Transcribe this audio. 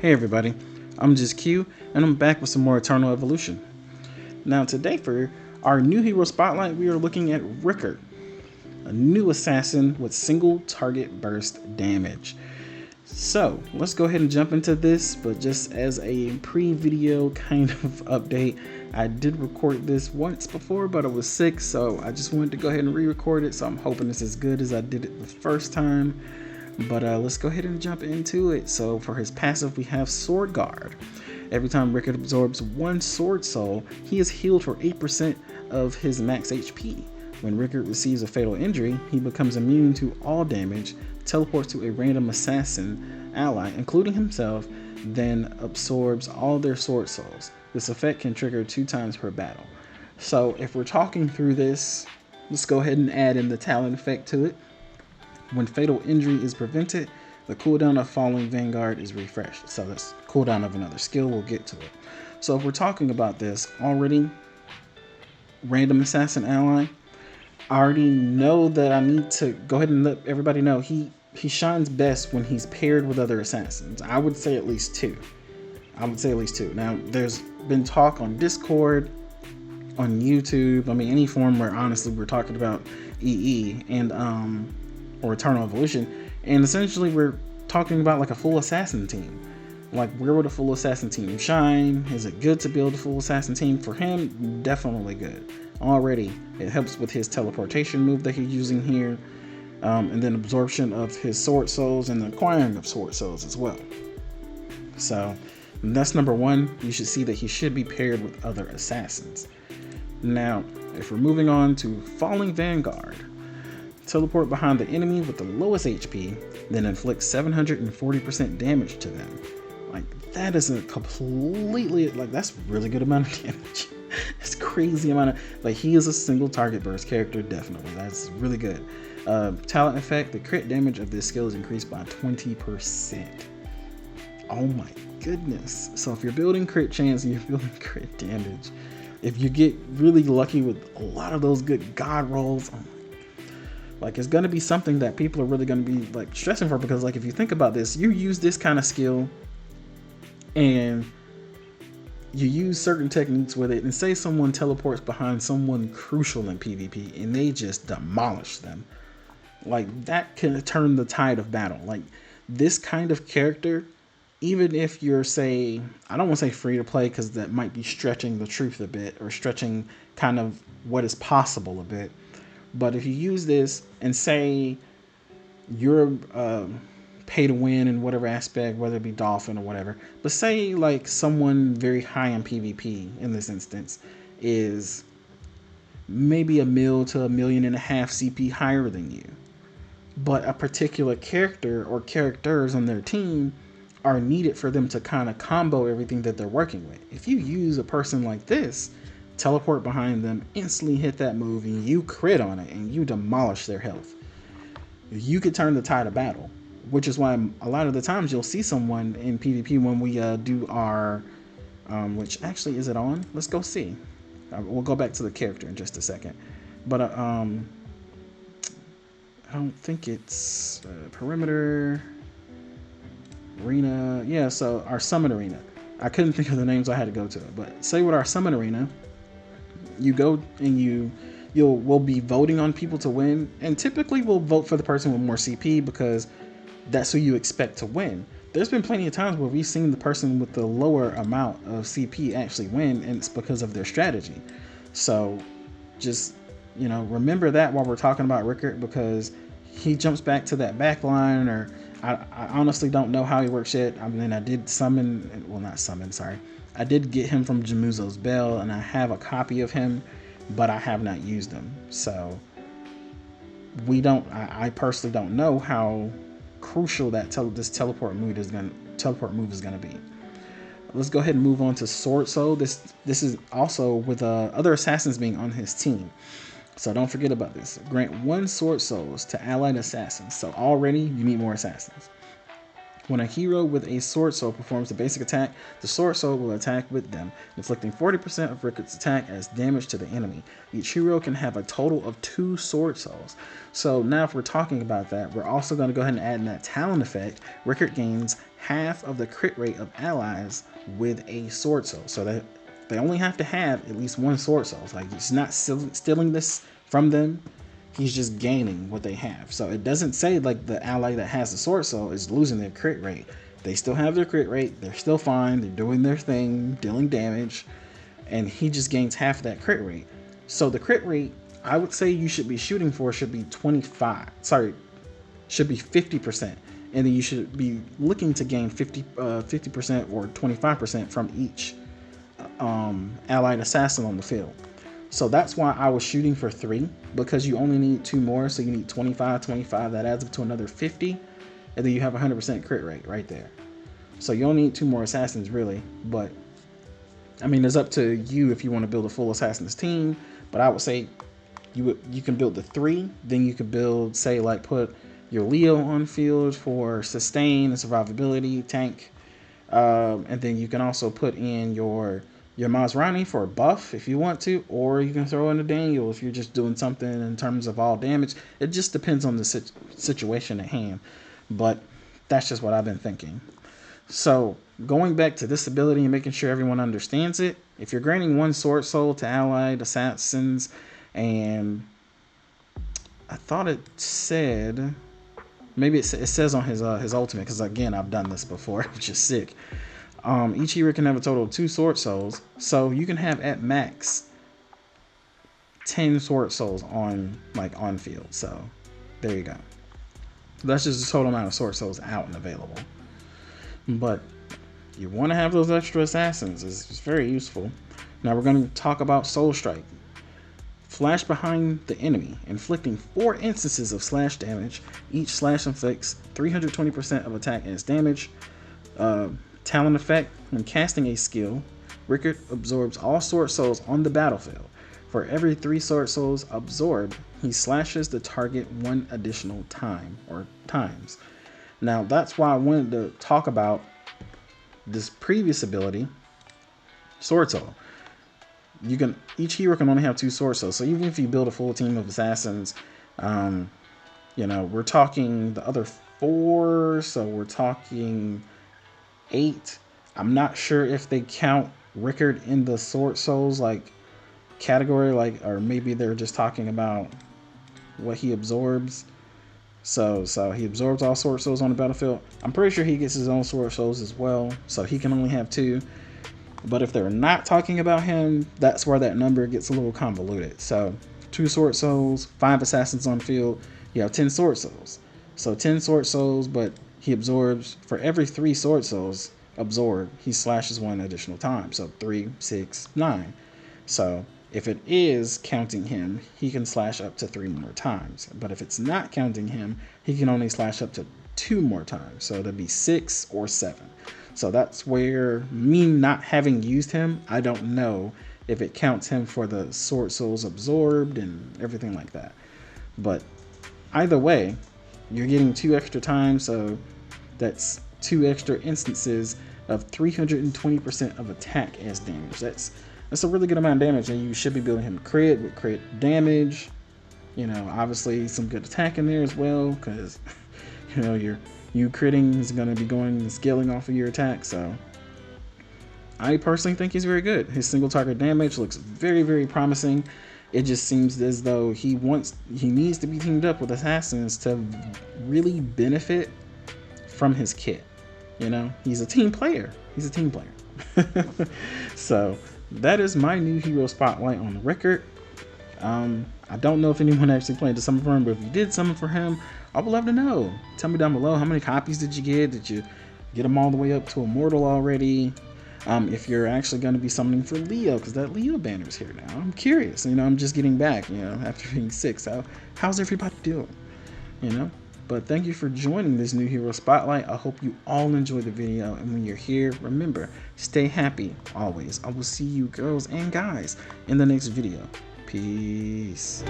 Hey everybody, I'm just Q, and I'm back with some more Eternal Evolution. Now today for our new hero spotlight, we are looking at Rickert, a new assassin with single target burst damage. So let's go ahead and jump into this, but just as a pre-video kind of update, I did record this once before, but I was sick, so I just wanted to go ahead and re-record it, so I'm hoping it's as good as I did it the first time. But let's go ahead and jump into it. So for his passive, we have Sword Guard. Every time Rickert absorbs one Sword Soul, he is healed for 8% of his max HP. When Rickert receives a fatal injury, he becomes immune to all damage, teleports to a random assassin ally, including himself, then absorbs all their Sword Souls. This effect can trigger 2 times per battle. So if we're talking through this, let's go ahead and add in the talent effect to it. When fatal injury is prevented, the cooldown of Falling Vanguard is refreshed. So that's cooldown of another skill, we'll get to it. So if we're talking about this already, random assassin ally, I already know that I need to go ahead and let everybody know he shines best when he's paired with other assassins. I would say at least 2. Now, there's been talk on Discord, on YouTube, I mean any forum where honestly we're talking about EE and or Eternal Evolution, and essentially we're talking about like a full assassin team. Like, where would a full assassin team shine? Is it good to build a full assassin team? For him, definitely good. Already, it helps with his teleportation move that he's using here, and then absorption of his Sword Souls and the acquiring of Sword Souls as well. So that's number 1. You should see that he should be paired with other assassins. Now, if we're moving on to Falling Vanguard, teleport behind the enemy with the lowest HP, then inflict 740% damage to them. Like, that is a completely, like, that's really good amount of damage. It's crazy amount of, like, he is a single target burst character, definitely. That's really good. Talent effect, the crit damage of this skill is increased by 20%. Oh my goodness. So if you're building crit chance and you're building crit damage, if you get really lucky with a lot of those good god rolls, like, it's going to be something that people are really going to be like stressing for, because like if you think about this, you use this kind of skill and you use certain techniques with it, and say someone teleports behind someone crucial in PvP and they just demolish them. Like, that can turn the tide of battle. Like, this kind of character, even if you're, say, I don't want to say free to play because that might be stretching the truth a bit, or stretching kind of what is possible a bit. But if you use this and say you're pay to win in whatever aspect, whether it be Dolphin or whatever, but say like someone very high in PvP in this instance is maybe 1 mil to 1.5 million CP higher than you, but a particular character or characters on their team are needed for them to kind of combo everything that they're working with. If you use a person like this, teleport behind them, instantly hit that move, and you crit on it, and you demolish their health, you could turn the tide of battle. Which is why a lot of the times you'll see someone in PvP when we do our, which actually, is it on? Let's go see. We'll go back to the character in just a second. But I don't think it's perimeter arena. Yeah, so our summon arena. I couldn't think of the names, I had to go to it. But say with our summon arena, you go and we'll be voting on people to win, and typically we'll vote for the person with more CP because that's who you expect to win. There's been plenty of times where we've seen the person with the lower amount of CP actually win, and it's because of their strategy. So just, remember that while we're talking about Rickert, because he jumps back to that back line, or I honestly don't know how he works yet. I mean, I did summon, well, not summon, sorry. I did get him from Jamuzo's Bell, and I have a copy of him, but I have not used him. So I personally don't know how crucial that this teleport move is going to be. Let's go ahead and move on to Sword Soul. This is also with other assassins being on his team, so don't forget about this. Grant 1 Sword Souls to allied assassins. So already you need more assassins. When a hero with a sword soul performs a basic attack, the sword soul will attack with them, inflicting 40% of Rickert's attack as damage to the enemy. Each hero can have a total of 2 sword souls. So now if we're talking about that, we're also going to go ahead and add in that talent effect. Rickert gains half of the crit rate of allies with a sword soul. So that they only have to have at least 1 sword soul. Like, he's not stealing this from them. He's just gaining what they have. So it doesn't say like the ally that has the sword soul is losing their crit rate. They still have their crit rate. They're still fine. They're doing their thing, dealing damage. And he just gains half of that crit rate. So the crit rate, I would say you should be shooting for should be 50%. And then you should be looking to gain 50% or 25% from each allied assassin on the field. So that's why I was shooting for 3, because you only need 2 more. So you need 25, that adds up to another 50. And then you have 100% crit rate right there. So you only need 2 more assassins really. But I mean, it's up to you if you want to build a full assassins team. But I would say you can build the 3. Then you could build, say, like put your Leo on field for sustain and survivability tank. And then you can also put in your Maserati for a buff if you want to, or you can throw in a Daniel if you're just doing something in terms of all damage. It just depends on the situation at hand, but that's just what I've been thinking. So going back to this ability and making sure everyone understands it, if you're granting 1 sword soul to allied assassins, and I thought it said, maybe it says on his ultimate, because again, I've done this before, which is sick. Each hero can have a total of 2 sword souls, so you can have at max 10 sword souls on field. So there you go. That's just the total amount of sword souls out and available. But you want to have those extra assassins. It's very useful. Now we're going to talk about Soul Strike. Flash behind the enemy, inflicting 4 instances of slash damage. Each slash inflicts 320% of attack as damage. Talent effect: when casting a skill, Rickert absorbs all sword souls on the battlefield. For every 3 sword souls absorbed, he slashes the target 1 additional time or times. Now that's why I wanted to talk about this previous ability, sword soul. Each hero can only have 2 sword souls. So even if you build a full team of assassins, we're talking the other 4, so we're talking 8. I'm not sure if they count Rickert in the sword souls category, or maybe they're just talking about what he absorbs. So he absorbs all sword souls on the battlefield. I'm pretty sure he gets his own sword souls as well, so he can only have 2. But if they're not talking about him, that's where that number gets a little convoluted. So 2 sword souls, 5 assassins on the field, you have 10 sword souls. So 10 sword souls, but he absorbs, for every 3 sword souls absorbed, he slashes 1 additional time. So 3, 6, 9. So if it is counting him, he can slash up to 3 more times. But if it's not counting him, he can only slash up to 2 more times. So that'd be 6 or 7. So that's where, me not having used him, I don't know if it counts him for the sword souls absorbed and everything like that. But either way, you're getting 2 extra times, so that's 2 extra instances of 320% of attack as damage. That's a really good amount of damage, and you should be building him crit with crit damage. Obviously some good attack in there as well, because you critting is going to be going and scaling off of your attack. So I personally think he's very good. His single target damage looks very, very promising. It just seems as though he needs to be teamed up with assassins to really benefit from his kit. He's a team player. So that is my new hero spotlight on Rickert. I don't know if anyone actually played to summon for him, but if you did summon for him, I would love to know. Tell me down below, how many copies did you get? Did you get them all the way up to Immortal already? If you're actually going to be summoning for Leo, because that Leo banner is here now. I'm curious. I'm just getting back, after being sick. So how's everybody doing? But thank you for joining this new hero spotlight. I hope you all enjoyed the video, and when you're here, remember, stay happy always. I will see you girls and guys in the next video. Peace.